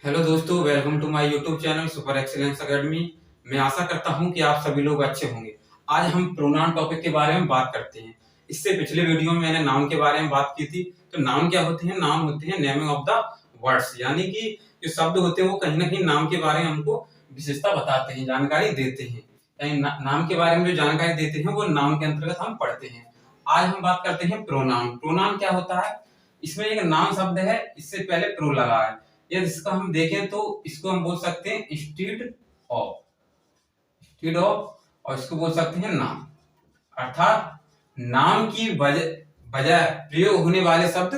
Hello दोस्तों, welcome to my YouTube channel super excellence academy. मैं आशा करता हूं कि आप सभी लोग अच्छे होंगे। आज हम प्रोनाउन टॉपिक के बारे में बात करते हैं। इससे पिछले वीडियो में मैंने नाउन के बारे में बात की थी। तो नाउन क्या होते हैं? नाउन होते हैं नेमिंग ऑफ द वर्ड्स, यानी कि जो शब्द होते हैं वो कहीं ना कहीं नाम के बारे में हमको विशेषता बताते हैं, जानकारी देते हैं। यानी नाम के बारे में जो जानकारी देते हैं वो नाउन के अंतर्गत हम पढ़ते हैं। आज हम बात करते हैं प्रोनाउन। प्रोनाउन क्या होता है? इसमें एक नाउन शब्द है, इससे पहले प्रो लगा है। यदि इसका हम देखें तो इसको हम बोल सकते हैं इंस्टीड ऑफ, और इसको बोल सकते हैं नाम। अर्थात नाम की बजाय प्रयोग होने वाले शब्द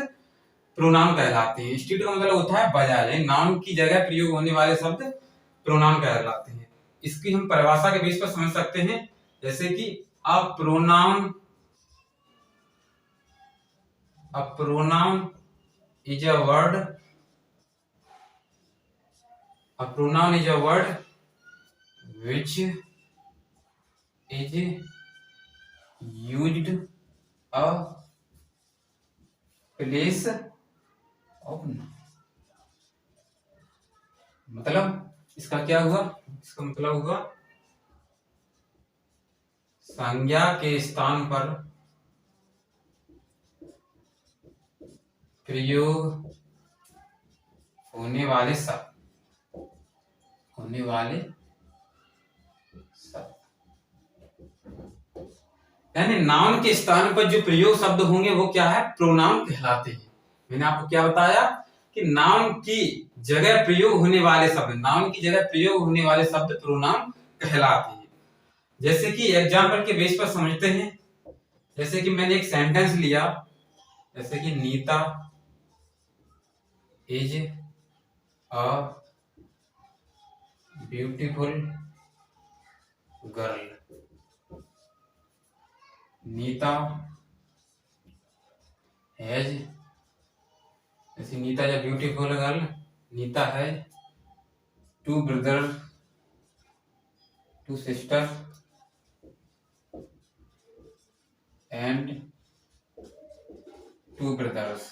प्रोनाउन कहलाते हैं। इंस्टीड का मतलब होता है बजाय, नाम की जगह प्रयोग होने वाले शब्द प्रोनाउन कहलाते हैं। इसकी हम परिभाषा के बेस पर समझ सकते हैं, जैसे कि a pronoun is a word A pronoun is a word which is used a place of noun। मतलब इसका क्या हुआ? इसका मतलब हुआ संज्ञा के स्थान पर प्रयोग होने वाले शब्द यानी नाउन के स्थान पर जो प्रयोग शब्द होंगे वो क्या है? प्रोनाउन कहलाते हैं। मैंने आपको क्या बताया कि नाउन की जगह प्रयोग होने वाले शब्द प्रोनाउन कहलाते हैं। जैसे कि एग्जाम्पल के बेस पर समझते हैं। जैसे कि मैंने एक सेंटेंस लिया, जैसे कि Neeta is a beautiful girl. Neeta has, जैसे Neeta is a beautiful girl, Neeta has two brother, two sister and two brothers.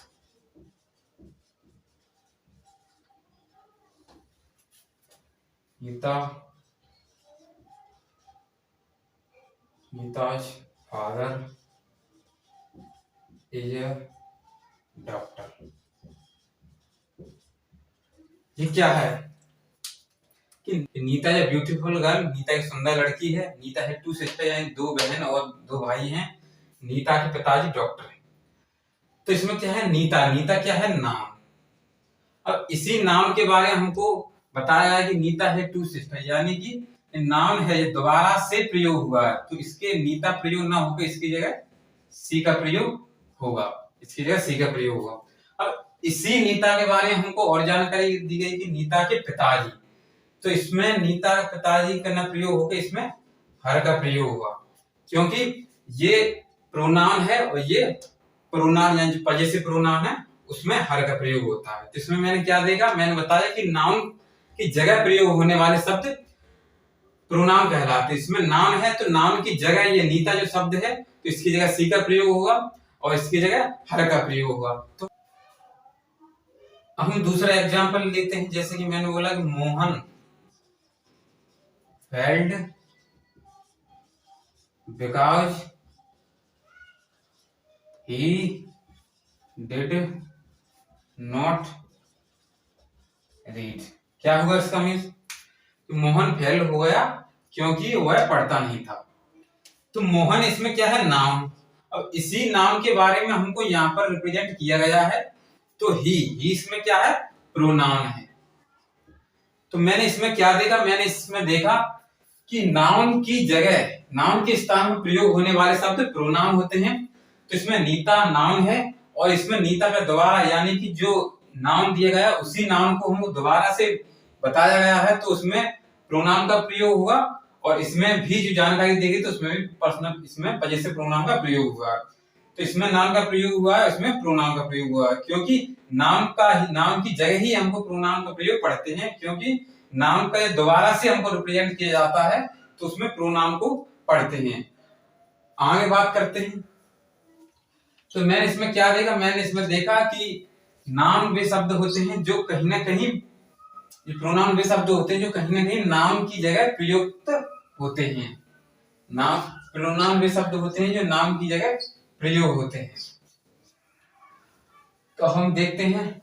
नीता's father is a doctor। ये क्या है कि नीता है ब्यूटीफुल गर्ल, नीता एक सुंदर लड़की है। नीता है टू सिस्टर, यानी दो बहन और दो भाई हैं। नीता के पिताजी डॉक्टर हैं। तो इसमें क्या है? नीता क्या है? नाम। अब इसी नाम के बारे में हमको बताया है कि नीता है टू सिस्टर, यानी कि नाम है, ये दोबारा से प्रयोग हुआ है। तो इसके नीता प्रयोग ना होकर इसकी जगह सी का प्रयोग होगा। अब इसी नीता के बारे में हमको और जानकारी दी गई कि नीता के पिताजी, तो इसमें नीता पिताजी का न प्रयोग होकर इसमें हर का प्रयोग हुआ, क्योंकि ये प्रोनाउन है और ये प्रोनाउन यानी पजेसिव प्रोनाउन है, उसमें हर का प्रयोग होता है। तो इसमें मैंने क्या देखा? मैंने बताया कि नाउन की जगह प्रयोग होने वाले शब्द प्रोनाउन कहलाते हैं। इसमें नाउन है तो नाउन की जगह ये नीता जो शब्द है, तो इसकी जगह सी का प्रयोग होगा और इसकी जगह हर का प्रयोग होगा। तो हम दूसरा एग्जांपल लेते हैं। जैसे कि मैंने बोला कि Mohan failed because he did not read. क्या हुआ इसका मीन्स? मोहन फेल हो गया क्योंकि वह पढ़ता नहीं था। तो मोहन इसमें क्या है? नाउन। अब इसी नाउन के बारे में हमको यहाँ पर रिप्रेजेंट किया गया है, तो ही इसमें क्या है? प्रोनाउन है। तो मैंने इसमें क्या देखा? मैंने इसमें देखा कि नाउन की जगह, नाउन के स्थान में प्रयोग होने वाले शब्द प्रोनाउन होते हैं। तो इसमें नीता नाउन है और इसमें नीता का दोबारा, यानी कि जो नाउन दिया गया उसी नाउन को हमको दोबारा से बताया गया है, तो उसमें प्रोनाउन का प्रयोग होगा। और इसमें भी जो जानकारी दी गई तो उसमें भी पर्सनल, इसमें पजेसिव प्रोनाउन का प्रयोग हुआ है। तो इसमें नाउन का प्रयोग हुआ है, इसमें प्रोनाउन का प्रयोग हुआ है, क्योंकि नाउन की जगह ही हमको प्रोनाउन का प्रयोग पढ़ते हैं, क्योंकि नाउन का दोबारा से हमको रिप्रेजेंट किया जाता है, तो उसमें प्रोनाउन को पढ़ते हैं। आगे बात करते हैं। तो मैंने इसमें क्या देखा? मैंने इसमें देखा कि नाउन वे शब्द होते हैं जो कहीं ना कहीं ये प्रोनाउन वे शब्द होते हैं जो कहीं ना कहीं नाउन की जगह प्रयुक्त होते हैं। नाम प्रोनाउन वे शब्द होते हैं जो नाम की जगह प्रयोग होते हैं। तो हम देखते हैं,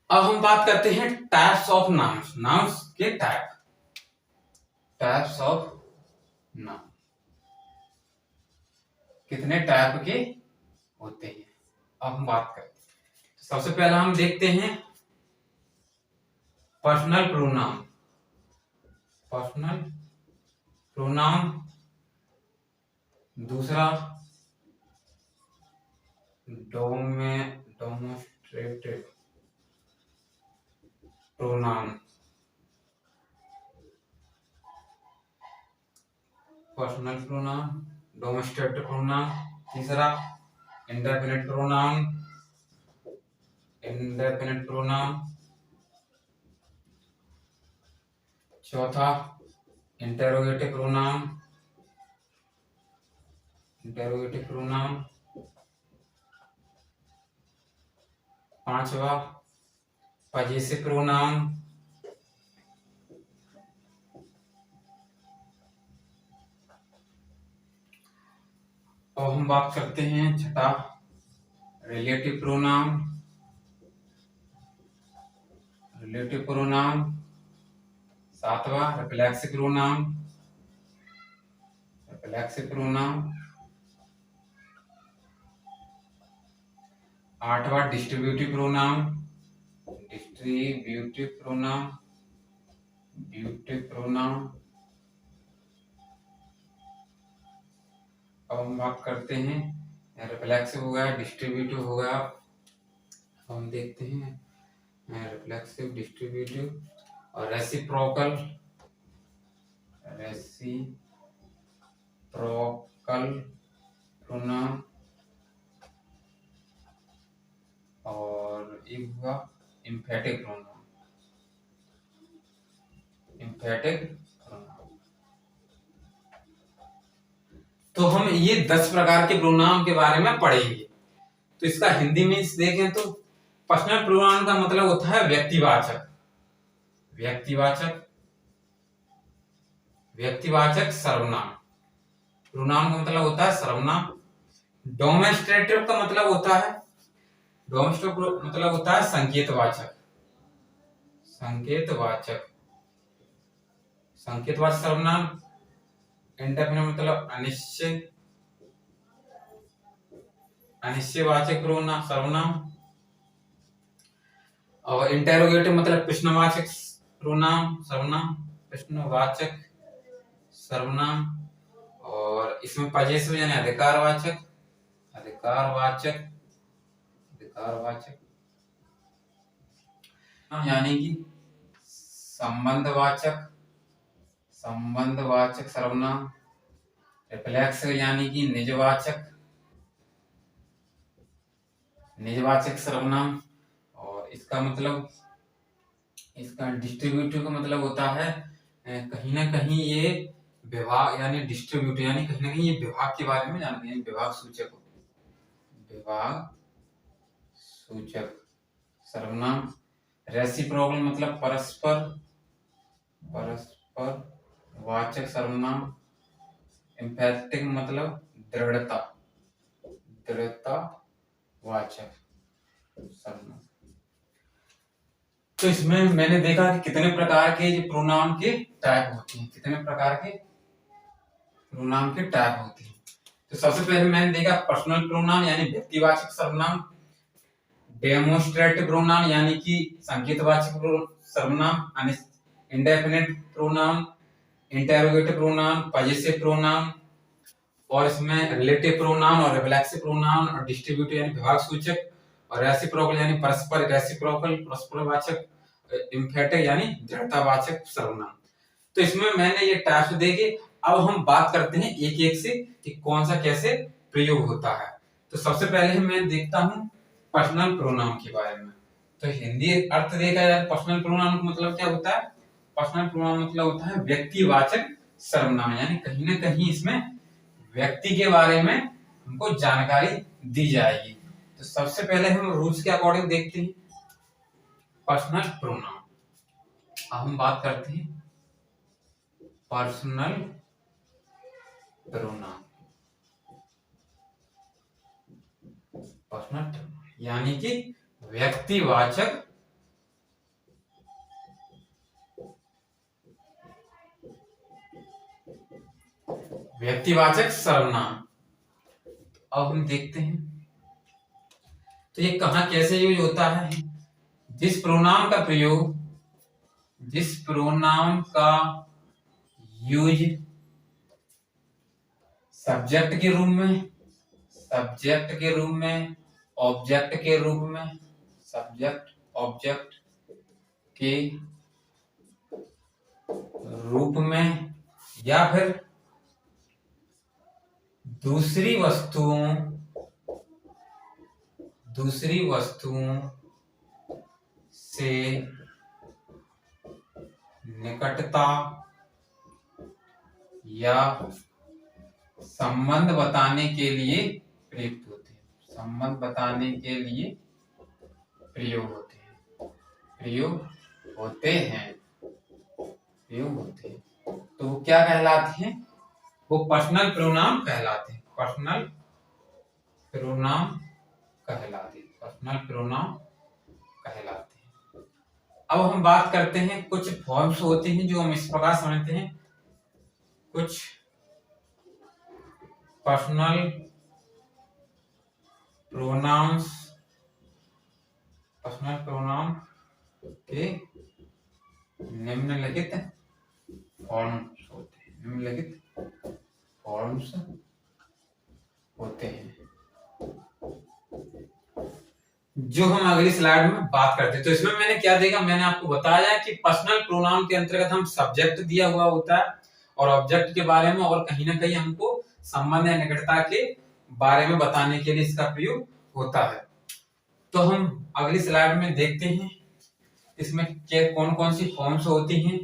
अब हम बात करते हैं टाइप्स ऑफ नाउन्स, नाउन्स के टाइप, टाइप्स ऑफ नाउन कितने टाइप के होते हैं। अब हम बात करते हैं, तो सबसे पहला हम देखते हैं पर्सनल प्रोनाउन। पर्सनल प्रोनाउन, दूसरा demonstrative pronoun, personal pronoun, demonstrative pronoun, तीसरा इंडेफिनिट प्रोनाउन, इंडेफिनिट प्रोनाउन, चौथा इंटेरोगेटिव प्रोनाउन, इंटेरोगेटिव प्रोनाउन, पांचवा पजेसिव प्रोनाउन, और हम बात करते हैं छठा रिलेटिव प्रोनाउन, रिलेटिव प्रोनाउन, सातवां रिफ्लेक्सिव प्रोनाउन, रिफ्लेक्सिव प्रोनाउन, आठवां डिस्ट्रीब्यूटिव प्रोनाउन, डिस्ट्रीब्यूटिव प्रोनाउन, ब्यूटिव प्रोनाउन। अब हम बात करते हैं, रिफ्लेक्सिव हो गया, डिस्ट्रीब्यूटिव हो गया, हम देखते हैं रिफ्लेक्सिव, डिस्ट्रीब्यूटिव और रेसिप्रोकल, रेसिप्रोकल प्रोनाउन, और एक हुआ एम्फेटिक प्रोनाउन, एम्फेटिक प्रोनाउन। तो हम ये 10 प्रकार के प्रोनाउन के बारे में पढ़ेंगे। तो इसका हिंदी में देखें तो पर्सनल प्रोनाउन का मतलब होता है व्यक्तिवाचक, व्यक्तिवाचक, व्यक्तिवाचक सर्वनाम। प्रोनाउन का मतलब होता है सर्वनाम। डेमोस्ट्रेटिव का मतलब होता है, डेमोस्ट्रेटिव मतलब होता है संकेतवाचक, संकेतवाचक, संकेतवाचक सर्वनाम। इंडेफिनिट मतलब अनिश्चय, अनिश्चयवाचक सर्वनाम। और इंटेरोगेटिव मतलब प्रश्नवाचक प्रोनाउन सर्वनाम, प्रश्नवाचक सर्वनाम। और इसमें पजेसिव यानी अधिकारवाचक, अधिकारवाचक, अधिकारवाचक यानी कि संबंधवाचक, संबंधवाचक सर्वनाम। रिफ्लेक्सिव यानी कि निजवाचक, निजवाचक सर्वनाम। और इसका मतलब, इसका डिस्ट्रीब्यूटिव का मतलब होता है कहीं ना कहीं ये विभाग यानी डिस्ट्रीब्यूटिव यानी कहीं ना कहीं ये विभाग के बारे में जानते हैं, विभाग सूचक, विभाग सूचक सर्वनाम। रेसिप्रोकल मतलब परस्पर, परस्पर वाचक सर्वनाम। एम्फेटिक मतलब दृढ़ता, दृढ़ता वाचक सर्वनाम। तो इसमें मैंने देखा कि कितने प्रकार के प्रोनाउन के टाइप होते हैं, कितने प्रकार के प्रोनाउन के टाइप होते हैं। तो सबसे पहले मैंने देखा पर्सनल प्रोनाउन यानी व्यक्तिवाचक सर्वनाम, डेमोस्ट्रेटिव प्रोनाउन यानी कि संकेतवाचक सर्वनाम, indefinite pronoun, interrogative pronoun, possessive pronoun, और इसमें रिलेटिव प्रोनाउन और रिफ्लेक्सिव प्रोनाउन, और डिस्ट्रीब्यूटिव यानी विभाग सूचक, और रेसिप्रोकल यानी परस्पर, रेसिप्रोकल परस्परवाचक, एम्फेटिक यानी दृढ़तावाचक सर्वनाम। तो इसमें मैंने ये टाइप्स देखे। अब हम बात करते हैं एक एक से कि कौन सा कैसे प्रयोग होता है। तो सबसे पहले मैं देखता हूं पर्सनल प्रोनाउन के बारे में। तो हिंदी अर्थ देखा जाए पर्सनल प्रोनाउन का मतलब क्या होता है? पर्सनल प्रोनाउन मतलब होता है व्यक्तिवाचक सर्वनाम, यानी कहीं ना कहीं इसमें व्यक्ति के बारे में हमको जानकारी दी जाएगी। तो तो सबसे पहले हम रूल्स के अकॉर्डिंग देखते हैं पर्सनल प्रोनाउन। अब हम बात करते हैं पर्सनल प्रोनाउन। पर्सनल प्रोनाउन यानी कि व्यक्तिवाचक सर्वनाम। अब हम देखते हैं तो ये कहां कैसे यूज होता है। जिस प्रोनाउन का यूज सब्जेक्ट के रूप में, ऑब्जेक्ट के रूप में या फिर दूसरी वस्तुओं से निकटता या संबंध बताने के लिए प्रयुक्त होते हैं। तो वो क्या कहलाते हैं? वो पर्सनल प्रोनाउन कहलाते हैं। अब हम बात करते हैं कुछ फॉर्म्स होते हैं जो हम इस प्रकार समझते हैं। कुछ पर्सनल प्रोनाउंस के निम्नलिखित फॉर्म्स होते हैं जो हम अगली स्लाइड में बात करते हैं। तो इसमें मैंने क्या देखा, मैंने आपको बताया कि पर्सनल प्रोनाउन के अंतर्गत हम सब्जेक्ट दिया हुआ होता है और ऑब्जेक्ट के बारे में और कहीं ना कहीं हमको संबंध या निकटता के बारे में बताने के लिए इसका प्रयोग होता है। तो हम अगली स्लाइड में देखते हैं इसमें कौन कौन सी फॉर्म्स होती हैं।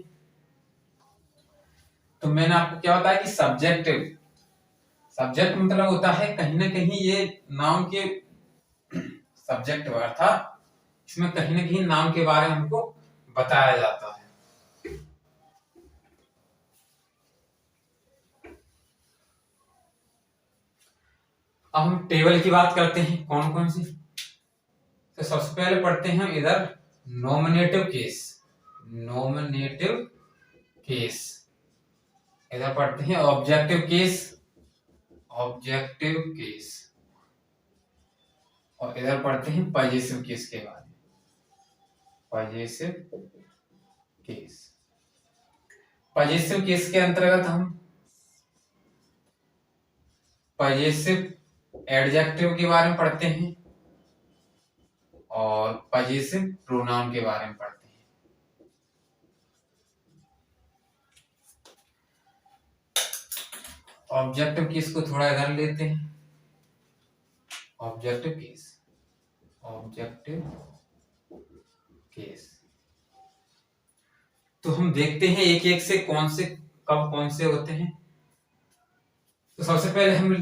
तो मैंने आपको क्या बताया कि सब्जेक्ट मतलब होता है कहीं ना कहीं ये नाउन के सब्जेक्ट अर्थात इसमें कहीं ना कहीं नाम के बारे में हमको बताया जाता है। अब हम टेबल की बात करते हैं कौन कौन सी। तो सबसे पहले पढ़ते हैं इधर नॉमिनेटिव केस, इधर पढ़ते हैं ऑब्जेक्टिव केस और इधर पढ़ते हैं पॉजेसिव केस के बारे में। पॉजेसिव केस के अंतर्गत हम पॉजेसिव एडजेक्टिव के बारे में पढ़ते हैं और पॉजेसिव प्रोनाउन के बारे में पढ़ते हैं। ऑब्जेक्टिव केस को थोड़ा इधर लेते हैं। ऑब्जेक्टिव केस तो हम देखते हैं एक एक से कौन से होते हैं। तो सबसे पहले हम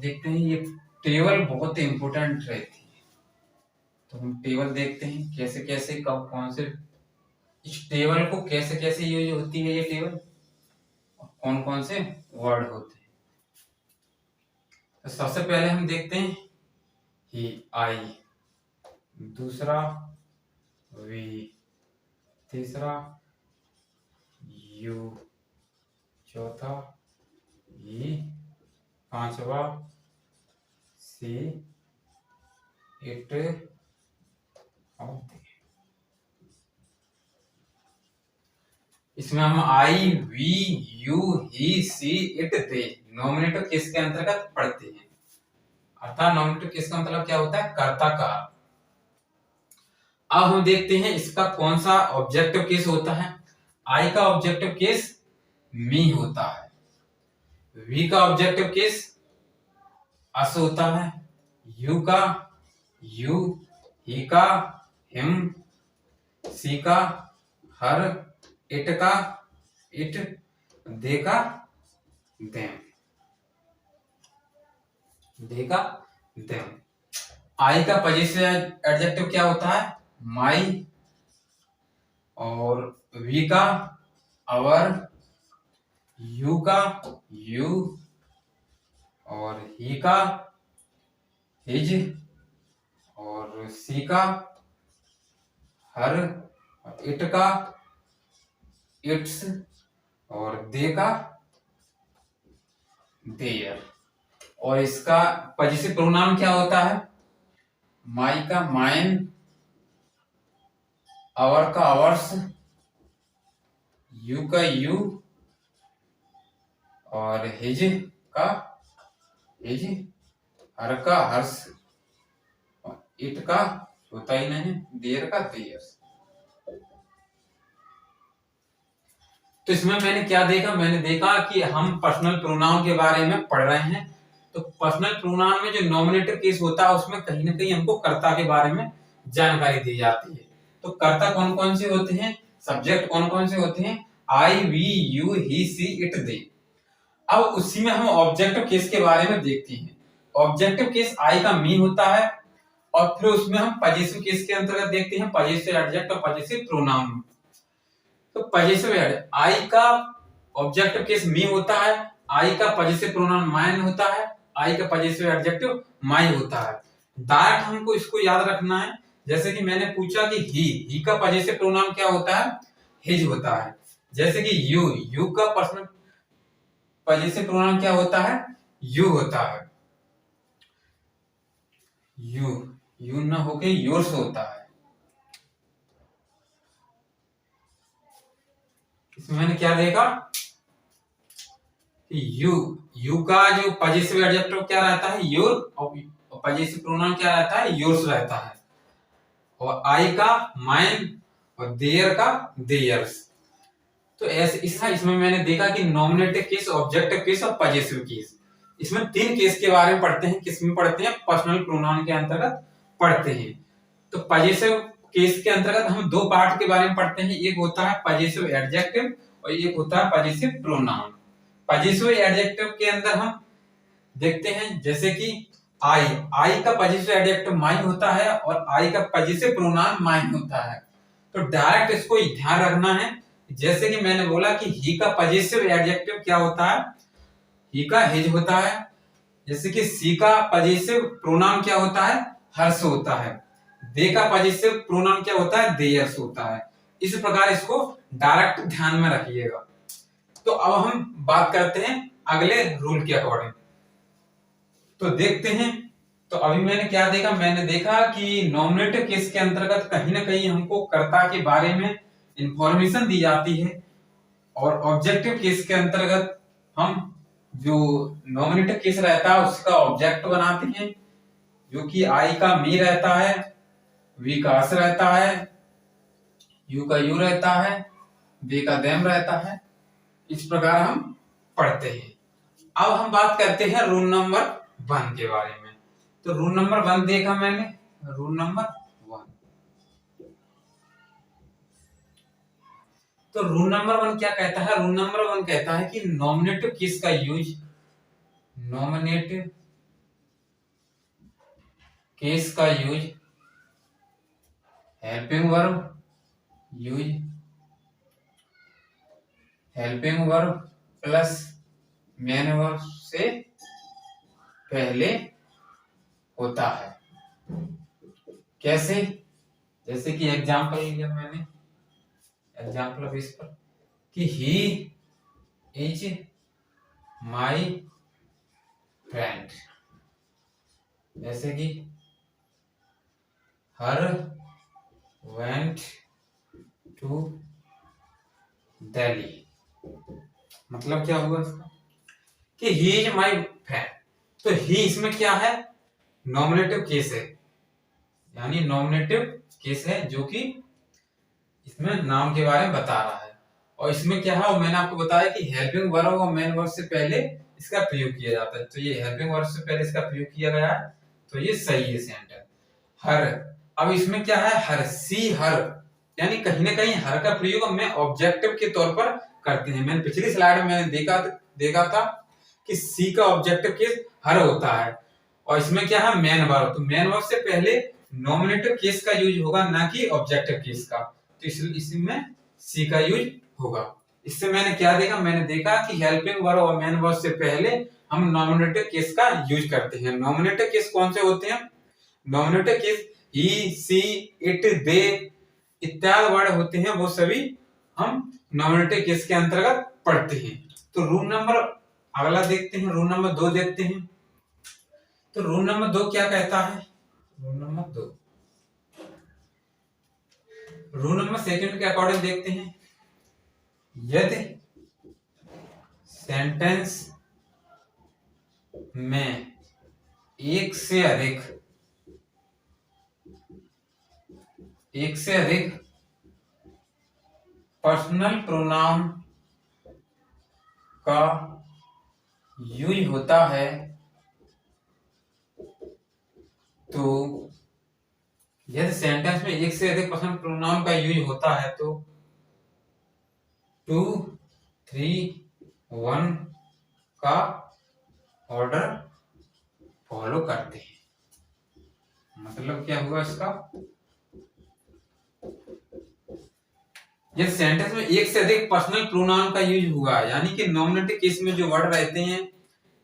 देखते हैं ये टेबल बहुत इंपॉर्टेंट रहती है। तो हम टेबल देखते हैं कैसे कैसे कब कौन से, इस टेबल को कैसे कैसे यूज होती है ये टेबल, कौन कौन से वर्ड होते हैं। तो सबसे पहले हम देखते हैं ही आई, दूसरा वी, तीसरा यू, चौथा ही, पांचवा सी, इट और दे। इसमें हम I, we, you, he, she, it, they nominative case के अंतर्गत पढ़ते हैं। अर्थात नॉमिनेटिव केस का मतलब क्या होता है? कर्ता का। अब हम देखते हैं इसका कौन सा ऑब्जेक्टिव केस होता है। आई का ऑब्जेक्टिव केस मी होता है, वी का ऑब्जेक्टिव केस अस होता है, यू का यू, ही का हिम, सी का हर, इट का इट, दे का देम। देम। आई का पॉजिटिव एडजेक्टिव क्या होता है? माई। और वी का आवर, यू का यू, और ही का हिज, और सी का हर, इट का इट्स, और दे का देयर। और इसका पॉजिटिव प्रोनाउन क्या होता है? माई का माइन, आवर का आवर्स, यू का यू, और हिज का हिज, हर का हर्ष, इट का होता ही नहीं, देयर का देयर। तो इसमें मैंने क्या देखा? मैंने देखा कि हम पर्सनल प्रोनाउन के बारे में पढ़ रहे हैं। तो पर्सनल प्रोनाउन में जो नॉमिनेटिव केस होता है उसमें कहीं ना कहीं हमको कर्ता के बारे में जानकारी दी जाती है। तो कर्ता कौन कौन से होते हैं? सब्जेक्ट कौन कौन से होते हैं? I, we, you, he, she, it, they. अब उसी में हम ऑब्जेक्टिव केस के बारे में देखते हैं। ऑब्जेक्टिव केस आई का मी होता है, और फिर उसमें हम पॉजिटिव केस के अंतर्गत देखते हैं पॉजिटिव एडजेक्ट और पॉजिटिव प्रोनाउन। तो पॉजिटिव आई का ऑब्जेक्टिव केस मी होता है, आई का पॉजिटिव प्रोनाउन माइन होता है, आई का पॉजिटिव एडजेक्टिव माई होता है। डायरेक्ट हमको इसको याद रखना है। जैसे कि मैंने पूछा कि ही का पॉजिटिव प्रोनाउन क्या होता है? हिज होता है। जैसे कि यू का पर्सनल पॉजिटिव प्रोनाउन क्या होता है? यू होता है। यू ना होके योर्स होता है। इसमें मैंने क्या देखा कि यू का जो पॉजिटिव एडजेक्टिव क्या रहता है? योर, और पॉजिटिव प्रोनाउन क्या रहता है? योर्स रहता है। और आई का माइन, और देयर का देयर्स। तो ऐसे इसमें मैंने देखा कि नॉमिनेटिव केस, ऑब्जेक्टिव केस और पॉजिटिव केस, इसमें 3 केस के बारे में पढ़ते हैं। किसमें पढ़ते हैं? पर्सनल प्रोनाउन के अंतर्गत पढ़ते हैं। तो पॉजिटिव केस के अंतर्गत हम 2 पार्ट के बारे में पढ़ते हैं। एक होता है पॉजिटिव एडजेक्टिव और एक होता है पॉजिटिव प्रोनाउन। पॉजिटिव एडजेक्टिव के अंदर हम देखते हैं जैसे कि आई का पॉजिटिव एडजेक्टिव माई होता है, और आई का पॉजिटिव प्रोनाउन माइन होता है। तो डायरेक्ट इसको ध्यान रखना है। जैसे कि मैंने बोला कि ही का पॉजिटिव एडजेक्टिव क्या होता है? ही का हिज होता है। जैसे कि सी का पॉजिटिव प्रोनाउन क्या होता है? हर्ष होता है। दे का पॉजिटिव प्रोनाउन क्या होता है? देयर्स होता है। इस प्रकार इसको डायरेक्ट ध्यान में रखिएगा। तो अब हम बात करते हैं अगले रूल के अकॉर्डिंग। तो देखते हैं। तो अभी मैंने क्या देखा? मैंने देखा कि नॉमिनेटिव केस के अंतर्गत कहीं ना कहीं हमको कर्ता के बारे में इंफॉर्मेशन दी जाती है, और ऑब्जेक्टिव केस के अंतर्गत हम जो नॉमिनेटिव केस रहता है उसका ऑब्जेक्ट बनाते हैं, जो कि आई का मी रहता है, वी का अस रहता है, यू का यू रहता है, दे का देम रहता है। इस प्रकार हम पढ़ते हैं। अब हम बात करते हैं रूल नंबर 1 के बारे में। तो रूल नंबर 1 देखा मैंने। रूल नंबर 1, तो रूल नंबर 1 क्या कहता है? रूल नंबर 1 कहता है कि नॉमिनेटिव केस का यूज, नॉमिनेटिव केस का use helping verb, use helping verb plus main verb से पहले होता है। कैसे? जैसे कि एग्जांपल लिया मैंने, एग्जांपल ऑफ इस पर कि ही इज माय फ्रेंड। जैसे कि हर वेंट टू दिल्ली। मतलब क्या हुआ इसका? कि ही इज माय फ्रेंड। तो ही इसमें क्या है? नॉमिनेटिव केस है, यानी नॉमिनेटिव केस है जो कि इसमें नाम के बारे में बता रहा है। और इसमें क्या है? और मैंने आपको बताया कि हेल्पिंग वर्ब और मेन वर्ब से पहले इसका प्रयोग किया जाता है। तो ये हेल्पिंग वर्ब से पहले इसका प्रयोग किया गया है, तो ये सही है सेंटेंस। हर, अब इसमें क्या है? हर, सी हर, यानी कहीं ना कहीं हर का प्रयोग हम ऑब्जेक्टिव के तौर पर करते हैं। मैंने पिछली स्लाइड में देखा था कि सी का ऑब्जेक्टिव केस हर होता है, और इसमें क्या है मेन वर्ब, तो मेन वर्ब से पहले नॉमिनेटिव केस का यूज होगा ना कि ऑब्जेक्टिव केस का, तो इसमें सी का यूज होगा। इससे मैंने क्या देखा, मैंने देखा कि हेल्पिंग वर्ब और मेन वर्ब से पहले हम नॉमिनेटिव केस का यूज करते हैं। नॉमिनेटिव केस कौन से होते हैं? Nominative case he, she, it, they इत्यादि वर्ड होते हैं, वो सभी हम नॉमिनेटिव केस के अंतर्गत पढ़ते हैं। तो रूल नंबर अगला देखते हैं, रूल नंबर 2 देखते हैं। तो रूल नंबर 2 क्या कहता है? Rule number 2 rule number second के अकॉर्डिंग देखते हैं। यदि सेंटेंस में एक से अधिक पर्सनल प्रोनाउन का यूज होता है तो यदि सेंटेंस में एक से अधिक पर्सनल प्रोनाउन का यूज होता है तो 2, 3, 1 का ऑर्डर फॉलो करते हैं। मतलब क्या हुआ इसका? यदि सेंटेंस में एक से अधिक पर्सनल प्रोनाउन का यूज हुआ, यानी कि नॉमिनेटिव केस में जो वर्ड रहते हैं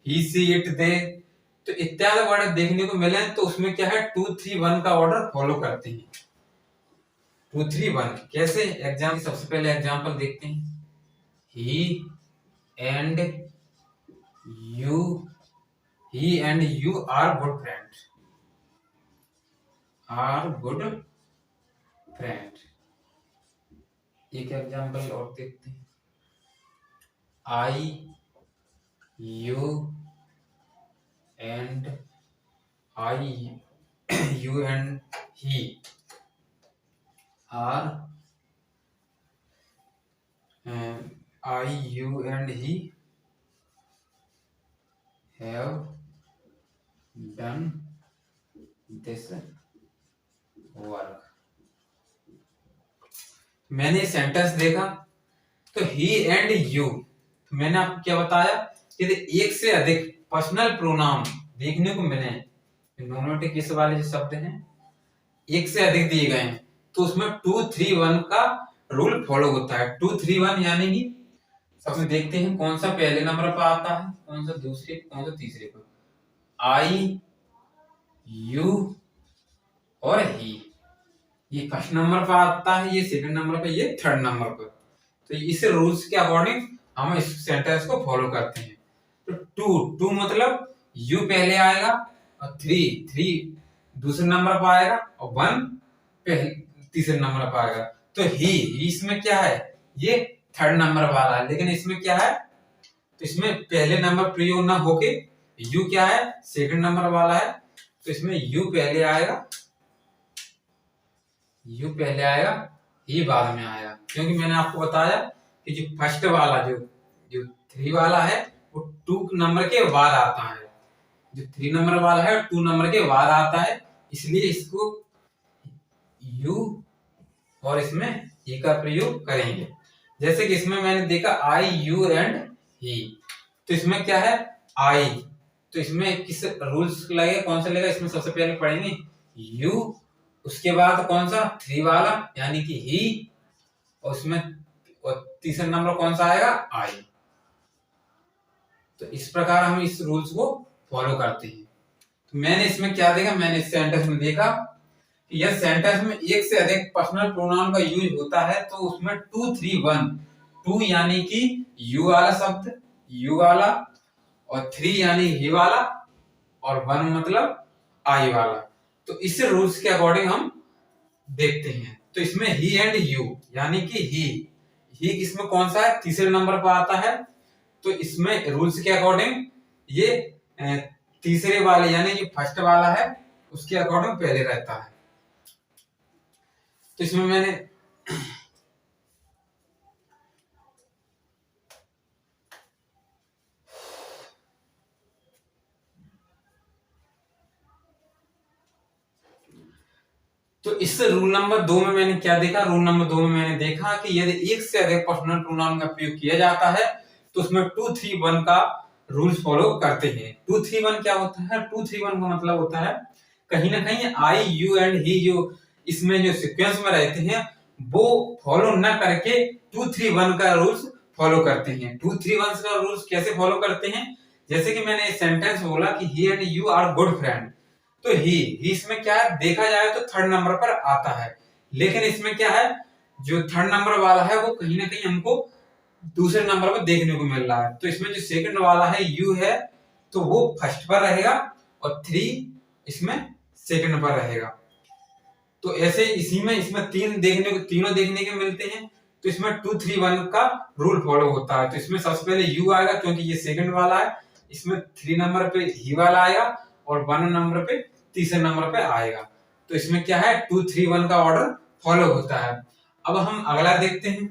ही, सी, इट, दे, तो इत्यादि वर्ड देखने को मिले, तो उसमें क्या है 2, 3, 1 का ऑर्डर फॉलो करते हैं। 2, 3, 1 कैसे? एग्जाम सबसे पहले एग्जांपल देखते हैं। He and you are good friend. एक एग्जांपल और देखते हैं। you and he are you and he have done this work। मैंने सेंटेंस देखा तो ही एंड यू, तो मैंने आपको क्या बताया कि एक से अधिक पर्सनल प्रोनाउन देखने को मिले, नॉमिनेटिव केस वाले जो शब्द हैं एक से अधिक दिए गए हैं, तो उसमें 2, 3, 1 का रूल फॉलो होता है। 2, 3, 1 यानी कि सबसे देखते हैं कौन सा पहले नंबर पर आता है, कौन सा दूसरे, कौन सा तीसरे पर। आई, यू और ही, ये फर्स्ट नंबर पर आता है, ये सेकंड नंबर पर, ये थर्ड नंबर पर। तो इस रूल्स के अकॉर्डिंग हम इस सेंटेंस को फॉलो करते हैं। तो 2 मतलब यू पहले आएगा और 3 दूसरे नंबर पर आएगा और 1 तीसरे नंबर पर आएगा। तो ही इसमें क्या है, ये थर्ड नंबर वाला है, लेकिन इसमें क्या है, तो इसमें पहले नंबर प्रयोग ना होके यू क्या है सेकंड नंबर वाला है, तो इसमें यू पहले आएगा ही बाद में आएगा। क्योंकि मैंने आपको बताया कि जो फर्स्ट वाला जो 3 वाला है वो 2 नंबर के बाद आता है, जो 3 नंबर वाला है 2 नंबर के बाद आता है, इसलिए इसको यू और इसमें ही का प्रयोग करेंगे। जैसे कि इसमें मैंने देखा आई, यू एंड ही, तो इसमें क्या है आई, तो इसमें किस रूल्स लगेगा, कौन सा लगेगा, इसमें सबसे पहले पढ़ेंगे यू, उसके बाद कौन सा 3 वाला यानी कि ही, और उसमें तीसरा नंबर कौन सा आएगा आई। तो इस प्रकार हम इस रूल्स को फॉलो करते हैं। तो मैंने इसमें क्या देखा, मैंने इस सेंटेंस में देखा कि यह सेंटेंस में एक से अधिक पर्सनल प्रोनाउन का यूज होता है, तो उसमें 2, 3, 1, 2 यानी कि यू वाला शब्द, यू वाला, और 3 यानी ही वाला, और 1 मतलब आई वाला। तो इस रूल्स के अकॉर्डिंग हम देखते हैं। तो इसमें ही एंड यू यानी कि ही इसमें कौन सा है, तीसरे नंबर पर आता है, तो इसमें रूल्स के अकॉर्डिंग ये तीसरे वाले यानी कि फर्स्ट वाला है उसके अकॉर्डिंग पहले रहता है। तो इसमें मैंने तो इस रूल नंबर 2 में मैंने क्या देखा, रूल नंबर 2 में मैंने देखा कि यदि एक से अधिक पर्सनल प्रोनाउन का प्रयोग किया जाता है तो उसमें 2, 3, 1 का रूल्स फॉलो करते हैं। 2-3-1 क्या होता है? 2-3-1 का मतलब होता है कहीं ना कहीं आई यू एंड ही जो इसमें जो सीक्वेंस में रहते हैं वो फॉलो न करके 2-3-1 का रूल्स फॉलो करते हैं। 2-3-1 का रूल्स कैसे फॉलो करते हैं? जैसे कि मैंने सेंटेंस बोला कि he and you are good friend, तो ही इसमें क्या है, देखा जाए तो थर्ड नंबर पर आता है, लेकिन इसमें क्या है, जो थर्ड नंबर वाला है वो कहीं ना कहीं हमको दूसरे नंबर पर देखने को मिल रहा है। तो इसमें जो सेकंड वाला है यू है तो वो फर्स्ट पर रहेगा और 3 इसमें सेकंड पर रहेगा। तो ऐसे इसी में इसमें तीनों देखने को मिलते हैं। तो इसमें 2-3-1 का रूल फॉलो होता है। तो इसमें सबसे पहले यू आएगा क्योंकि ये सेकंड वाला है, इसमें 3 नंबर पे ही वाला आएगा और 1 नंबर पे तीसरे नंबर पे आएगा। तो इसमें क्या है, 2-3-1 का ऑर्डर फॉलो होता है। अब हम अगला देखते हैं।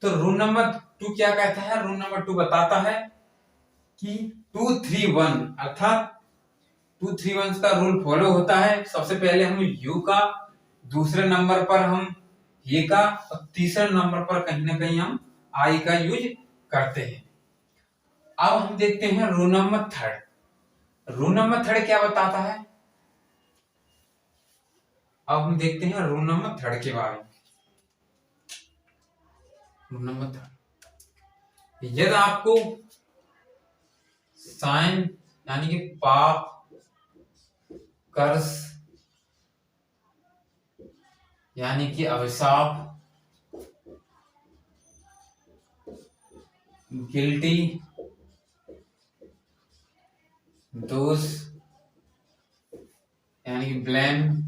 तो रूल नंबर 2 क्या कहता है? रूल नंबर 2 बताता है कि 2-3-1 अर्थात 2-3-1 का रूल फॉलो होता है। सबसे पहले हम यू का, दूसरे नंबर पर हम ये का और तीसरे नंबर पर कहीं ना कहीं हम आई का यूज करते हैं। अब हम देखते हैं रूल नंबर 3। रूल नंबर 3 क्या बताता है? अब हम देखते हैं रूल नंबर 3 के बारे में। रूल नंबर 3, यदि आपको साइन यानी कि पाप, कर्ज यानी कि अभिशाप, गिल्टी दोष यानी कि ब्लेम,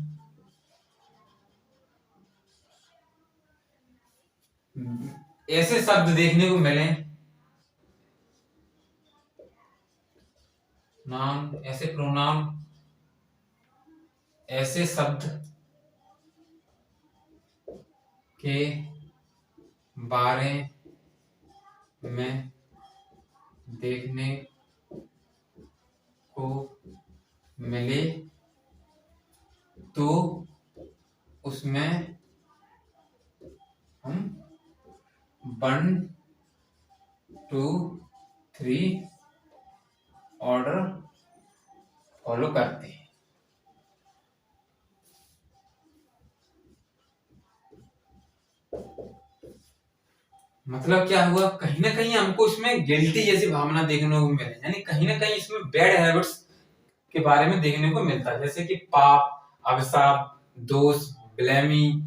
ऐसे शब्द देखने को मिले, नाम ऐसे प्रोनाउन, ऐसे शब्द के बारे में देखने को मिले तो उसमें हम 1-2-3 ऑर्डर फॉलो करते हैं। मतलब क्या हुआ, कहीं ना कहीं हमको इसमें गिल्टी जैसी भावना देखने को मिले, यानी कहीं ना कहीं इसमें बैड हैबिट्स के बारे में देखने को मिलता है, जैसे कि पाप, अभिशाप, दोष, ब्लेमी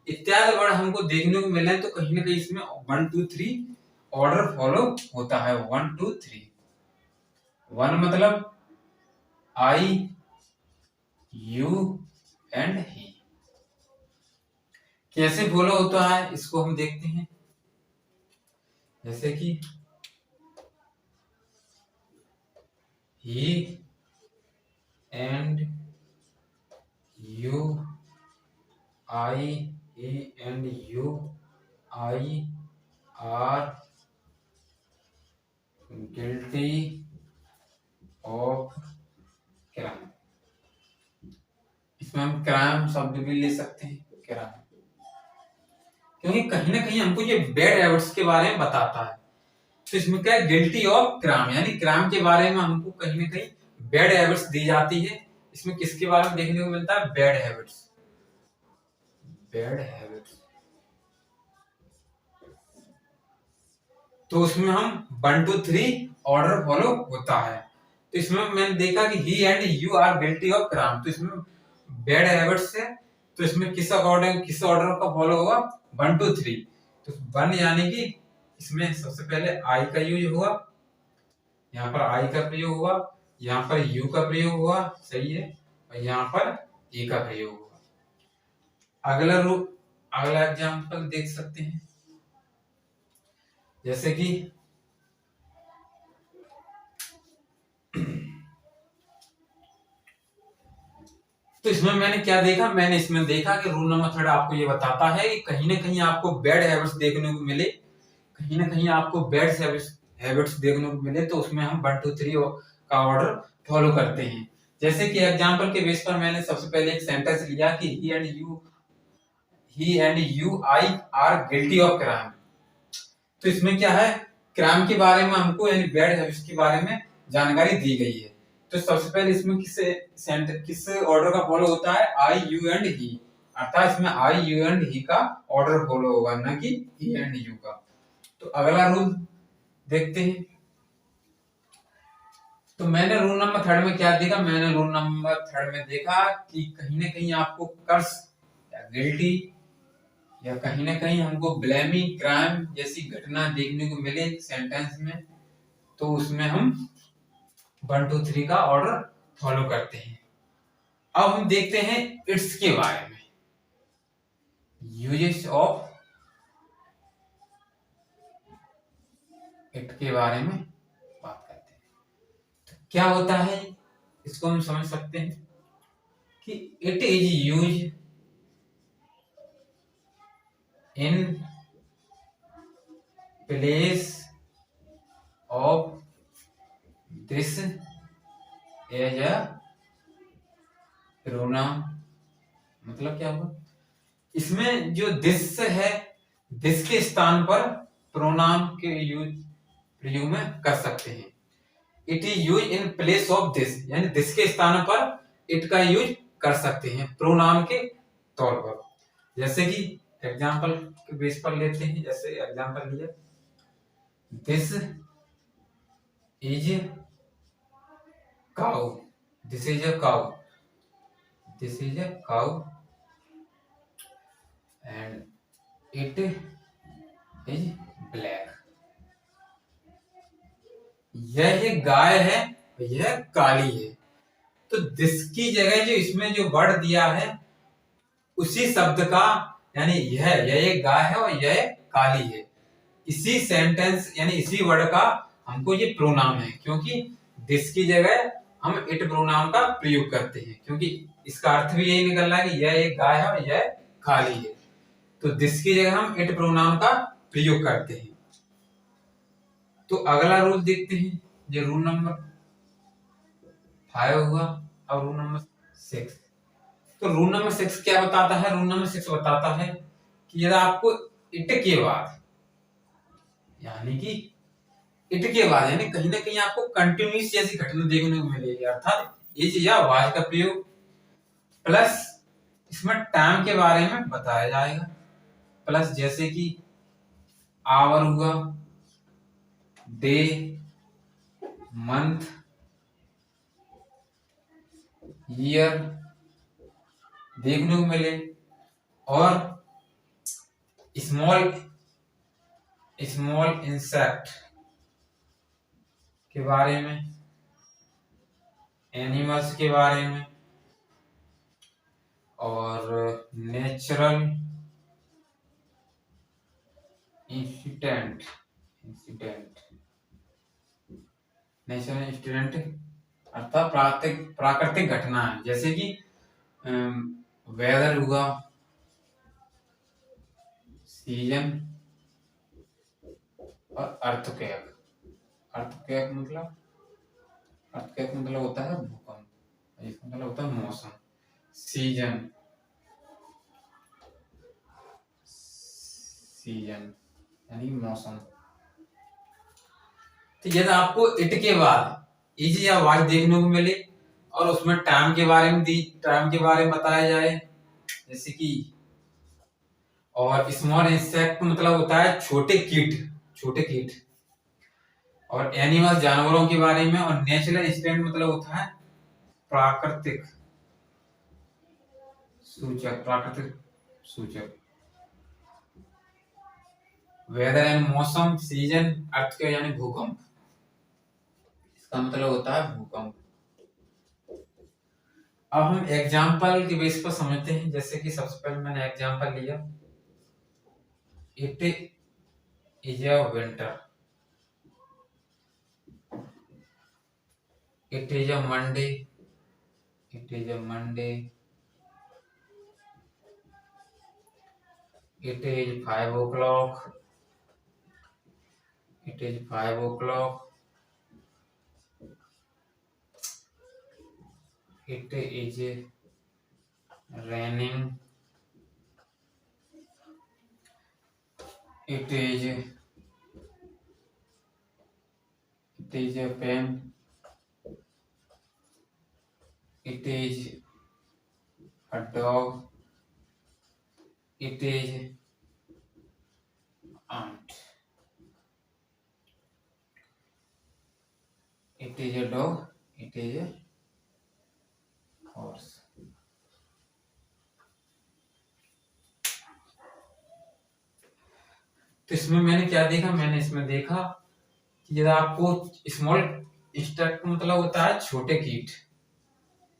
इत्यादि वर्ड हमको देखने को मिले। तो कहीं ना कहीं इसमें 1-2-3 ऑर्डर फॉलो होता है। 1-2-3, 1 मतलब आई, यू एंड ही। कैसे फॉलो होता है इसको हम देखते हैं। जैसे कि he and you, I, he and you, I are guilty of crime। इसमें हम क्राइम शब्द भी ले सकते हैं, क्राइम, क्योंकि कहीं ना कहीं हमको ये बैड हैबिट्स के बारे में बताता है। तो इसमें क्या है, गिल्टी ऑफ क्राइम, यानी क्राइम के बारे में हमको कहीं ना कहीं बैड हैबिट्स दी जाती है। इसमें किसके बारे में देखने को मिलता है? Bad habits, bad habits. तो उसमें हम 1-2-3 ऑर्डर फॉलो होता है। तो इसमें मैंने देखा कि he and you are guilty of crime, तो इसमें बैड हैबिट्स है। तो इसमें किस अकॉर्डिंग किस ऑर्डर का फॉलो होगा? 1-2-3। तो 1 यानी कि इसमें सबसे पहले आई का यूज हुआ, यहाँ पर आई का प्रयोग हुआ, यहाँ पर यू का प्रयोग हुआ, सही है, और यहाँ पर ए का प्रयोग हुआ। अगला एग्जाम्पल देख सकते हैं। जैसे कि तो इसमें मैंने क्या देखा, मैंने इसमें देखा कि रूल नंबर 3 आपको ये बताता है कि कहीं ना कहीं आपको बैड हैबिट्स देखने को मिले, कहीं ना कहीं आपको बैड हैबिट्स देखने को मिले तो उसमें हम 1-2-3 का ऑर्डर फॉलो करते हैं। जैसे कि एग्जांपल के बेस पर मैंने सबसे पहले एक सेंटेंस लिया कि he and you I are guilty of crime. तो इसमें क्या है, क्राइम के बारे में हमको यानी बैड हैबिट्स के बारे में जानकारी दी गई है। तो सबसे पहले इसमें किस ऑर्डर का फॉलो होता है, आई यू एंड ही, अर्थात इसमें आई यू एंड ही का ऑर्डर फॉलो होगा, ना कि ही एंड यू का। तो अगला रूल देखते हैं। तो मैंने रूल नंबर 3 में क्या देखा, मैंने रूल नंबर 3 में देखा कि कहीं ना कहीं आपको कर्स या गिल्टी या कहीं ना कहीं हमको ब्लेमिंग क्राइम जैसी घटना देखने को मिले सेंटेंस में, तो उसमें हम 1 2 3 का ऑर्डर फॉलो करते हैं। अब हम देखते हैं इट्स के बारे में, यूजेस ऑफ इट के बारे में बात करते हैं। तो क्या होता है, इसको हम समझ सकते हैं कि it is use in place of this as a pronoun. मतलब क्या हुआ, इसमें जो दिस है, दिस के स्थान पर प्रोनाउन के यूज प्रयोग में कर सकते हैं। It is use in place of this, यानी दिस के स्थान पर इट का यूज कर सकते हैं प्रोनाउन के तौर पर। जैसे कि एग्जांपल के बेस पर लेते हैं, जैसे एग्जांपल लिया, this is cow, this is a cow, this is a cow and it is black. यह एक गाय है, यह काली है। तो दिस की जगह जो इसमें जो वर्ड दिया है उसी शब्द का, यानी यह एक गाय है और यह काली है, इसी सेंटेंस यानी इसी वर्ड का हमको ये प्रोनाउन है, क्योंकि दिस की जगह हम इट प्रोनाउन का प्रयोग करते हैं, क्योंकि इसका अर्थ भी यही निकल रहा है कि यह एक गाय है और यह काली है। तो दिस की जगह हम इट प्रोनाउन का प्रयोग करते हैं। तो अगला रूल देखते हैं, जो रूल नंबर 5 हुआ। अब रूल नंबर 6। तो रूल नंबर 6 क्या बताता है, रूल नंबर 6 बताता है कि यदि आपको इट के बाद, यानी कि इट के बाद यानी कहीं ना कहीं आपको कंटिन्यूस जैसी घटना देखने को मिलेगी, अर्थात इज या वाज का प्रयोग प्लस इसमें टाइम के बारे में बताया जाएगा, प्लस जैसे कि आवर हुआ, डे, मंथ, ईयर देखने को मिले, और स्मॉल स्मॉल इंसेक्ट के बारे में, एनिमल्स के बारे में, और नेचुरल इंसिडेंट नेचुरल इंसिडेंट अर्थात प्राकृतिक घटना है, जैसे कि वेदर हुआ, सीजन, और अर्थक्वेक। अर्थक्वेक मतलब होता है भूकंप, इसका मतलब होता है मौसम। सीजन यानी मौसम। तो यदि आपको इट के बाद इज या वाज देखने को मिले और उसमें टाइम के बारे में बताया जाए, जैसे कि, और स्मॉल इंसेक्ट मतलब होता है छोटे कीट, और एनिमल जानवरों के बारे में, और नेचुरल इंसिडेंट मतलब होता है प्राकृतिक सूचक। वेदर एंड मौसम, सीजन, अर्थक्वेक यानी भूकंप, इसका मतलब होता है भूकंप। अब हम एग्जाम्पल के बेस पर समझते हैं, जैसे कि सबसे पहले मैंने एग्जाम्पल लिया, it is a winter, it is a Monday, it is a Monday, it is 5 o'clock, it is 5 o'clock, it is raining, it is It is a pen. It is a dog. It is aunt. It is a dog. It is a horse. तो इसमें मैंने क्या देखा, मैंने इसमें देखा कि यदि आपको स्मॉल इंसेक्ट मतलब होता है छोटे कीट,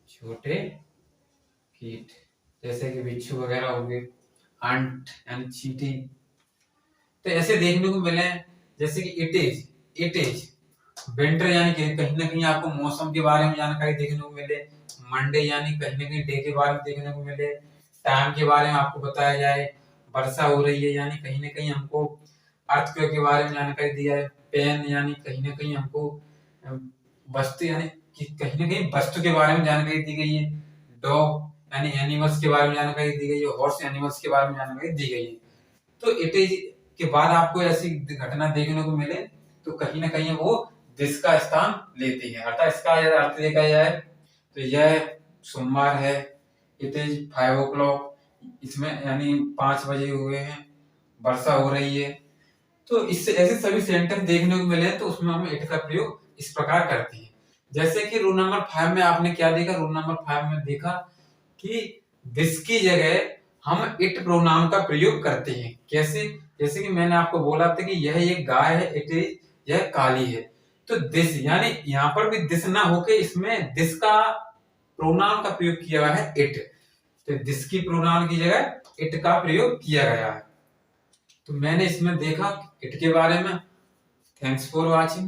छोटे कीट जैसे कि बिच्छू वगैरह हो गए, अंट यानी चींटी, तो ऐसे देखने को मिले। जैसे कि इट इज विंटर यानी कि कहीं ना कहीं आपको मौसम के बारे में जानकारी देखने को मिले, मंडे यानी कहीं ना कहीं डे के बारे में देखने को मिले, टाइम के बारे में आपको बताया जाए, वर्षा हो रही है यानी कहीं ना कहीं हमको अर्थक्वेक के बारे में जानकारी दिया है, पेन यानी कहीं ना कहीं हमको वस्तु यानी कि कहीं ना कहीं वस्तु के बारे में जानकारी दी गई है, डॉग यानी एनिमल्स के बारे में जानकारी दी गई है, हॉर्स एनिमल्स के बारे में जानकारी दी गई है। तो इट इज के बाद आपको ऐसी घटना देखने को मिले तो कहीं ना कहीं वो दिस का स्थान लेती है, अर्थात इसका यदि अर्थ देखा जाए तो यह सोमवार है, इट इज 5 o'clock, इसमें यानी 5 बजे हुए हैं, वर्षा हो रही है। तो इससे ऐसे सभी सेंटेंस देखने को मिले तो उसमें हम इट का प्रयोग इस प्रकार करते हैं। जैसे कि रूल नंबर 5 में आपने क्या देखा, रूल नंबर 5 में देखा कि दिस की जगह हम इट प्रोनाउन का प्रयोग करते हैं। कैसे? जैसे कि मैंने आपको बोला था कि यह एक गाय है, इट इज, यह काली है, तो दिस यानी यहाँ पर भी दिस ना होके इसमें दिस का प्रोनाउन का प्रयोग किया गया है इट, तो दिस की प्रोनाउन की जगह इट का प्रयोग किया गया है। तो मैंने इसमें देखा इट के बारे में। Thanks for watching.